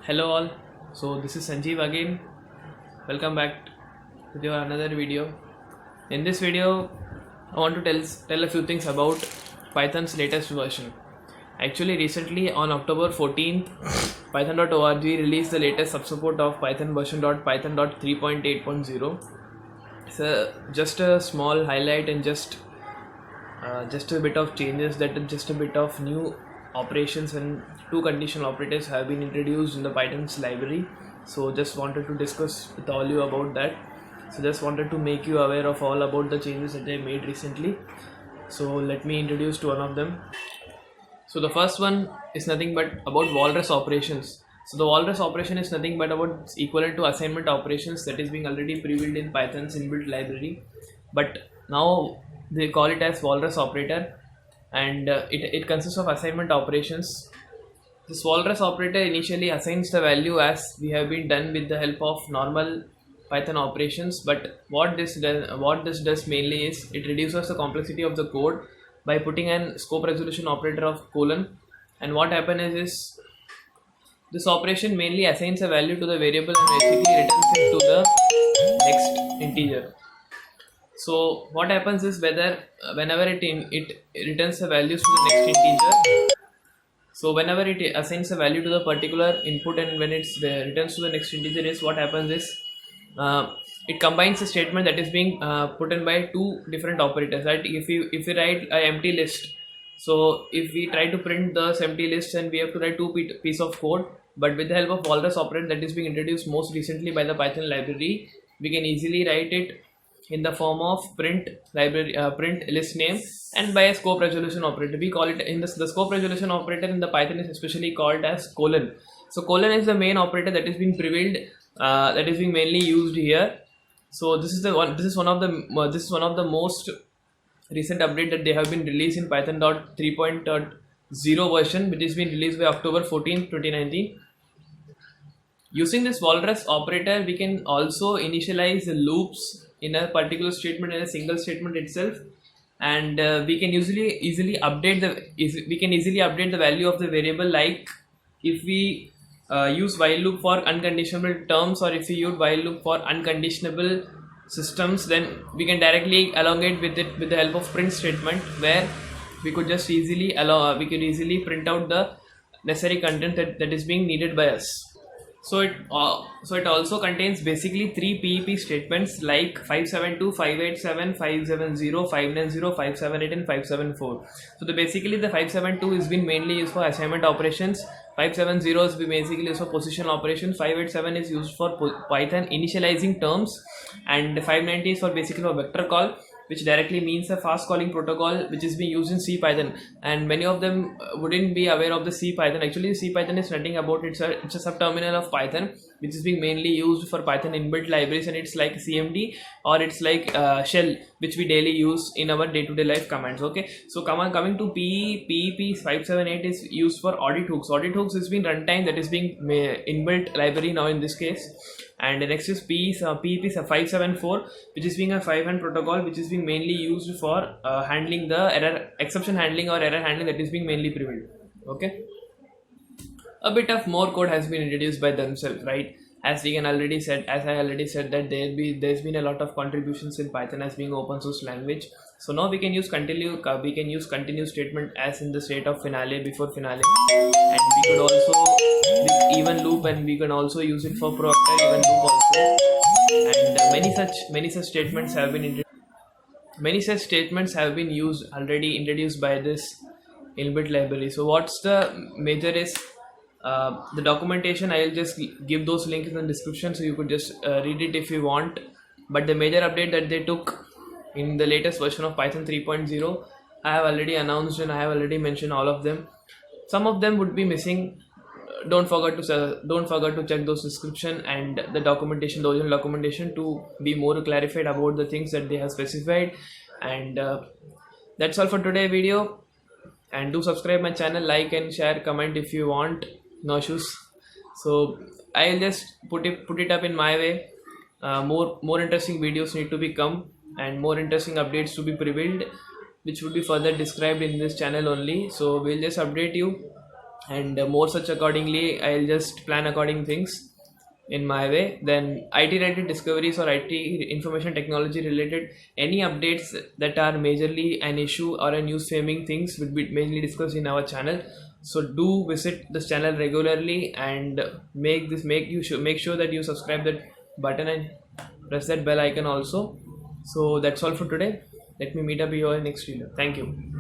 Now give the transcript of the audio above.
Hello all. So this is Sanjeev again. Welcome back with your another video. In this video, I want to tell a few things about Python's latest version. Actually, recently on October 14th, Python.org released the latest subsupport of Python version .python.3.8.0. So just a small highlight and just a bit of changes, that just a bit of new operations and two conditional operators have been introduced in the Python's library. So just wanted to discuss with all you about that. So just wanted to make you aware of all about the changes that they made recently. So let me introduce to one of them. So the first one is nothing but about walrus operations. So the walrus operation is nothing but about equivalent to assignment operations that is being already pre-built in Python's inbuilt library, but now they call it as walrus operator, and it consists of assignment operations. This walrus operator initially assigns the value as we have been done with the help of normal Python operations, but what this does mainly is it reduces the complexity of the code by putting an scope resolution operator of colon. And what happens is this operation mainly assigns a value to the variable and basically returns it to the next integer. So what happens is whenever it returns the values to the next integer, so whenever it assigns a value to the particular input and when it returns to the next integer, is what happens is it combines a statement that is being put in by two different operators, right? If you write an empty list, so if we try to print this empty list and we have to write two piece of code, but with the help of walrus operator that is being introduced most recently by the Python library, we can easily write it in the form of print list name and by a scope resolution operator. We call it in the scope resolution operator in the Python is especially called as colon. So colon is the main operator that is being prevailed, that is being mainly used here. So this is one of the most recent update that they have been released in Python 3.0 version, which is been released by October 14th 2019. Using this walrus operator, we can also initialize the loops in a particular statement, in a single statement itself, and we can easily update the value of the variable, like if we use while loop for unconditional terms, or if we use while loop for unconditional systems, then we can directly elongate with it with the help of print statement, where we could just easily print out the necessary content that is being needed by us. So it also contains basically three PEP statements like 572, 587, 570, 590, 578 and 574. So basically the 572 is been mainly used for assignment operations, 570 is basically used for position operations, 587 is used for Python initializing terms, and 590 is for basically for vector call, which directly means a fast calling protocol which is being used in C Python. And many of them wouldn't be aware of the C Python. Actually, C Python is nothing about it's a subterminal of Python which is being mainly used for Python inbuilt libraries, and it's like CMD or it's like shell which we daily use in our day-to-day life commands. Okay, so coming to PEP 578 is used for audit hooks. Audit hooks has been runtime that is being inbuilt library now in this case. And the next is PEP 574, which is being a 5-hand protocol which is being mainly used for handling the exception handling or error handling that is being mainly prevalent. Okay, a bit of more code has been introduced by themselves, right? As I already said that there's been a lot of contributions in Python as being open source language. So now we can use continue statement as in the state of finale before finale, and we could also with even loop, and we can also use it for proactive even loop also. And many such statements have been introduced by this inbuilt library. So what's the major is the documentation. I'll just give those links in the description so you could just read it if you want. But the major update that they took in the latest version of Python 3.0, I have already announced and I have already mentioned all of them. Some of them would be missing. Don't forget to check those description and the documentation, the original documentation, to be more clarified about the things that they have specified. And that's all for today video. And do subscribe my channel, like and share, comment if you want. No issues. So I'll just put it up in my way. More interesting videos need to be come, and more interesting updates to be prevailed, which would be further described in this channel only. So we'll just update you and more such accordingly. I'll just plan according things in my way. Then IT related discoveries or IT information technology related any updates that are majorly an issue or a news framing things will be mainly discussed in our channel. So do visit this channel regularly and make sure that you subscribe that button and press that bell icon also. So that's all for today. Let me meet up you all in next video. Thank you.